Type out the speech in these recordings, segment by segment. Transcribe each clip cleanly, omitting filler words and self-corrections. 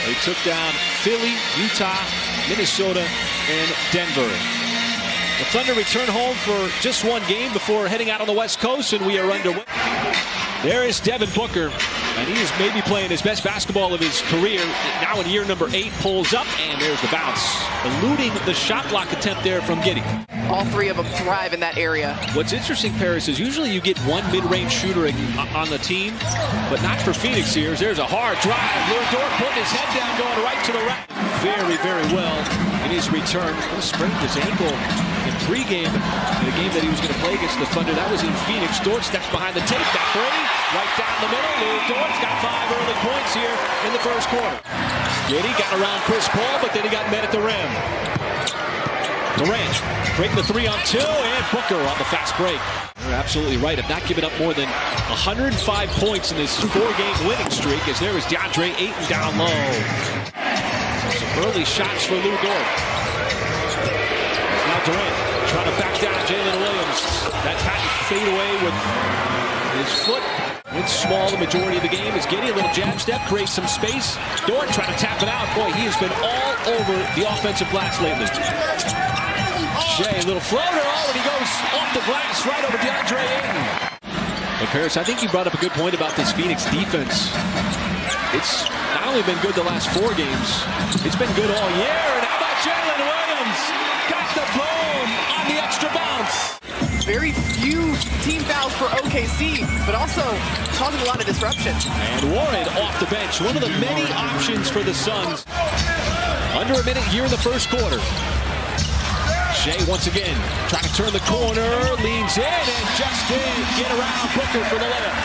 They took down Philly, Utah, Minnesota, and Denver. The Thunder return home for just one game before heading out on the West Coast, and we are underway. There is Devin Booker, and he is maybe playing his best basketball of his career. Now in year number 8, pulls up, and there's the bounce. Eluding the shot block attempt there from Giddey. All three of them thrive in that area. What's interesting, Paris, is usually you get one mid-range shooter on the team, but not for Phoenix here. There's a hard drive. Lou Dort putting his head down, going right to the rack. Very, very well in his return. He sprained his ankle in pregame in a game that he was going to play against the Thunder. That was in Phoenix. Dort steps behind the tape. That three, right down the middle. Lou Dort's got 5 early points here in the first quarter. Giddey got around Chris Paul, but then he got met at the rim. Durant breaking the 3-on-2, and Booker on the fast break. You're absolutely right. Have not given up more than 105 points in this 4-game winning streak, as there is DeAndre Ayton down low. Some early shots for Lou Dort. Now Durant trying to back down Jalen Williams. That patent fade away with his foot. It's small the majority of the game. As Giddey, a little jab step, creates some space. Dort trying to tap it out. Boy, he has been all over the offensive glass lately. Shea, little floater, and he goes off the glass right over DeAndre Ayton. But Paris, I think you brought up a good point about this Phoenix defense. It's not only been good the last 4 games, it's been good all year. And how about Jalen Williams? Got the boom on the extra bounce. Very few team fouls for OKC, but also causing a lot of disruption. And Warren off the bench, one of the many options for the Suns. Under a minute here in the first quarter. Shea once again trying to turn the corner, leans in, and just did get around Booker for the layup.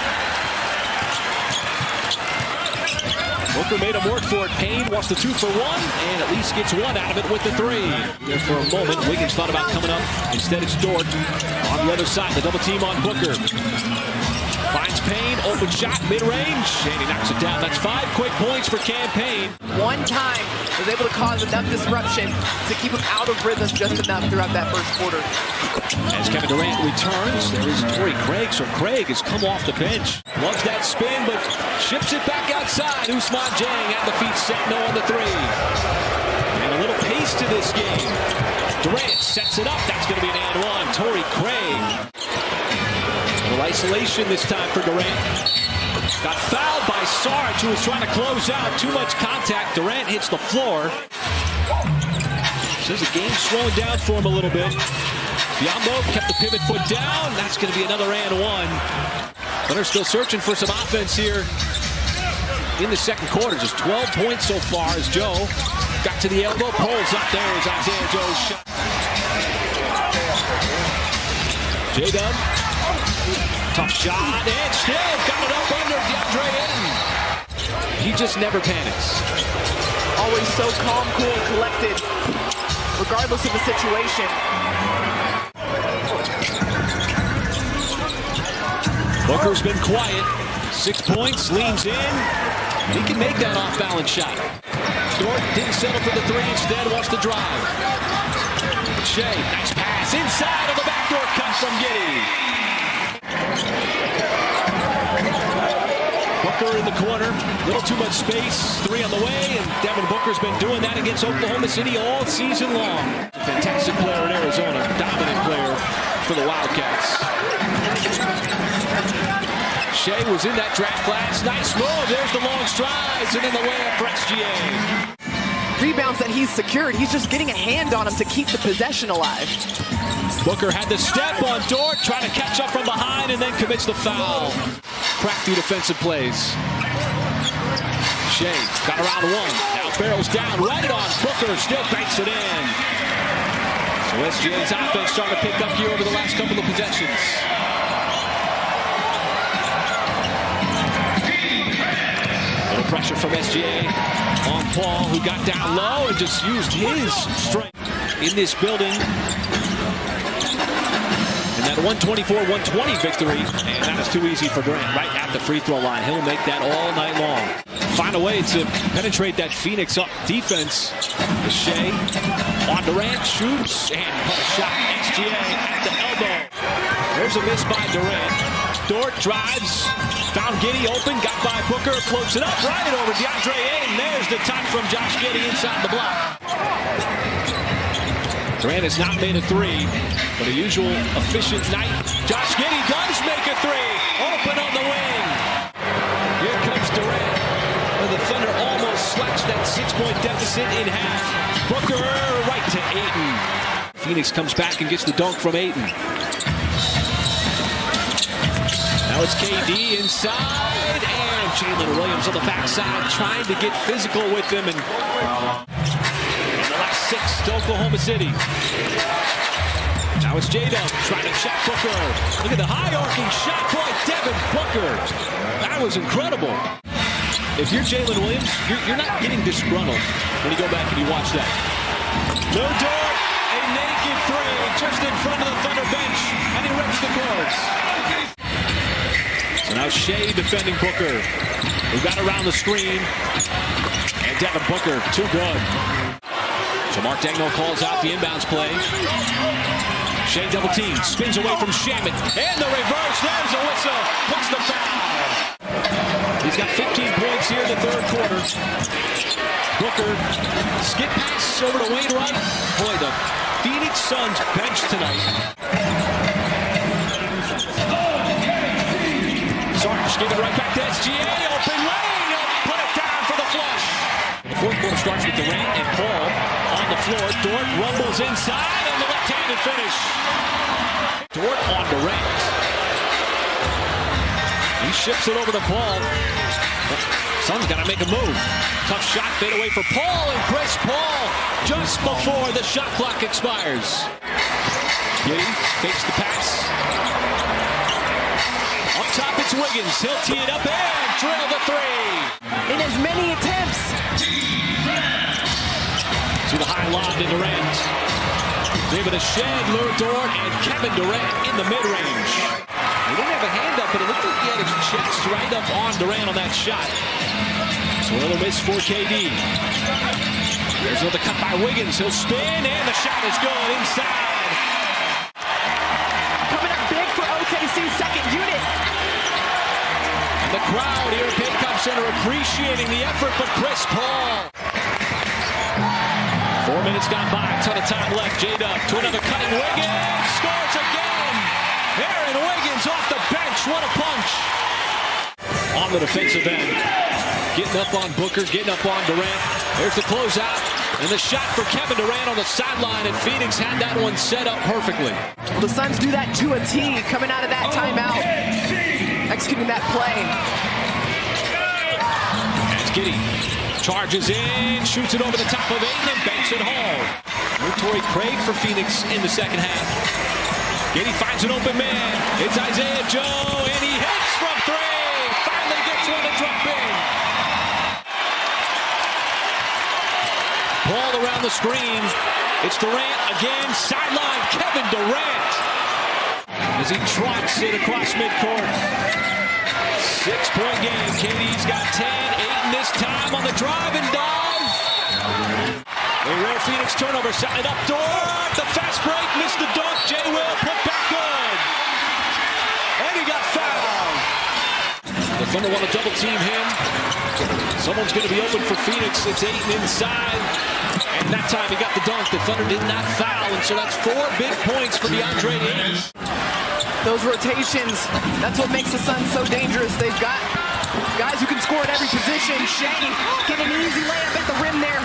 Booker made him work for it. Payne wants the 2 for 1, and at least gets 1 out of it with the 3. There for a moment, Wiggins thought about coming up. Instead, it's Dort on the other side. The double team on Booker. Finds Payne, open shot, mid-range, and he knocks it down. That's 5 quick points for Cam Payne. One time was able to cause enough disruption to keep him out of rhythm just enough throughout that first quarter. As Kevin Durant returns, there is Torrey Craig. So Craig has come off the bench. Loves that spin, but ships it back outside. Ousmane Dieng at the feet, set no on the 3. And a little pace to this game. Durant sets it up. That's going to be an and 1. Torrey Craig. A little isolation this time for Durant. Got fouled by Sarge, who was trying to close out. Too much contact. Durant hits the floor. Says the game's slowing down for him a little bit. Biombo kept the pivot foot down. That's going to be another and 1. Thunder still searching for some offense here in the second quarter. Just 12 points so far as Joe got to the elbow. Pulls up. There's Isaiah Joe's shot. J-Dub. Tough shot, and still got it up under DeAndre Ayton. He just never panics. Always so calm, cool, and collected, regardless of the situation. Booker's been quiet. 6 points, leans in. He can make that off-balance shot. Dort didn't settle for the 3, instead wants to drive. Shea, nice pass inside of the backdoor cut from Giddey. Booker in the corner, little too much space, 3 on the way, and Devin Booker's been doing that against Oklahoma City all season long. Fantastic player in Arizona, dominant player for the Wildcats. Shea was in that draft class, nice move, there's the long strides, and then the layup for SGA. Rebounds that he's secured, he's just getting a hand on him to keep the possession alive. Booker had the step on Dort, trying to catch up from behind, and then commits the foul. Crafty defensive plays. Shea got around 1. Now barrels down, right on. Booker still banks it in. So SGA's offense starting to pick up here over the last couple of possessions. Little pressure from SGA on Paul, who got down low and just used his strength in this building. And that 124-120 victory, and that is too easy for Durant right at the free throw line. He'll make that all night long. Find a way to penetrate that Phoenix defense. Shea on Durant, shoots, and put a shot. SGA at the elbow. There's a miss by Durant. Dort drives, found Giddey open, got by Booker, floats it up, right over DeAndre Ayton. There's the touch from Josh Giddey inside the block. Durant has not made a three, but a usual efficient night. Josh Giddey does make a three, open on the wing. Here comes Durant. The Thunder almost slashed that 6-point deficit in half. Booker right to Ayton. Phoenix comes back and gets the dunk from Ayton. Now it's KD inside, and Jalen Williams on the backside trying to get physical with him. And the last 6 to Oklahoma City. Now it's J-Dub trying to check Booker. Look at the high arcing shot. Boy, Devin Booker. That was incredible. If you're Jalen Williams, you're not getting disgruntled when you go back and you watch that. No Dort, a naked three just in front of the Thunder bench, and he rips the cords. So now Shea defending Booker. Who got around the screen, and Devin Booker, too good. So Mark Daigneault calls out the inbounds play. Shea double team, spins away from Shaman, and the reverse. There's a whistle, puts the foul. He's got 15 points here in the third quarter. Booker, skip pass over to Wainwright. Boy, the Phoenix Suns bench tonight. Sarge give it right back to SGA. Open lane, put it down for the flush. The fourth quarter starts with Durant and Paul on the floor. Dort rumbles inside on the left-handed finish. Dort on Durant. He ships it over to Paul. Suns got to make a move. Tough shot, fade away for Paul, and Chris Paul just before the shot clock expires. Giddey fakes the pass. Up top, it's Wiggins. He'll tee it up and drill the three. In as many attempts. To the high lob to Durant. Able to shed Lou Dort and Kevin Durant in the mid-range. He didn't have a hand up, but it looked like he had his chest right up on Durant on that shot. So another miss for KD. There's another cut by Wiggins. He'll spin, and the shot is good inside. Coming up big for OKC's second unit. And the crowd here at Paycom Center appreciating the effort, but Chris Paul. 4 minutes gone by, ton of time left. J-Dub to another cutting Wiggins. Scores again. Aaron Wiggins off the bench. What a punch. On the defensive end. Getting up on Booker, getting up on Durant. There's the closeout. And the shot for Kevin Durant on the sideline. And Phoenix had that one set up perfectly. Well, the Suns do that to a T coming out of that timeout. Executing that play. That's Giddey. Charges in, shoots it over the top of Ayton, and banks it home. Torrey Craig for Phoenix in the second half. Giddey finds an open man. It's Isaiah Joe, and he hits from three. Finally gets one to drop in. Ball around the screen. It's Durant again, sideline, Kevin Durant. As he trots it across midcourt. 6-point game, KD's got 10. Ayton this time on the drive and dive. A rare Phoenix turnover, setting it up. Dort, the fast break, missed the dunk. Jay Will put back good. And he got fouled. The Thunder want to double team him. Someone's going to be open for Phoenix. It's Ayton inside. And that time he got the dunk. The Thunder did not foul, and so that's 4 big points for DeAndre Ayton. Those rotations, that's what makes the Suns so dangerous. They've got guys who can score at every position. Shea getting an easy layup at the rim there.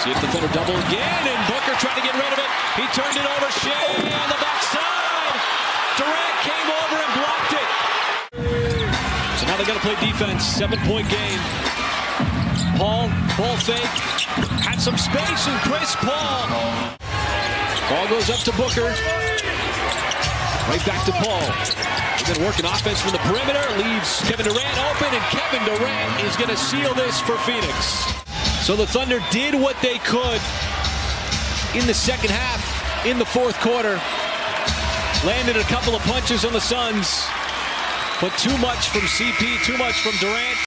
See if the Thunder double again, and Booker trying to get rid of it. He turned it over. Shea on the backside. Durant came over and blocked it. So now they got to play defense. 7-point game. Paul, ball fake. Had some space, and Chris Paul. Ball goes up to Booker. Right back to Paul. He's been working offense from the perimeter. Leaves Kevin Durant open, and Kevin Durant is going to seal this for Phoenix. So the Thunder did what they could in the second half, in the fourth quarter. Landed a couple of punches on the Suns, but too much from CP, too much from Durant.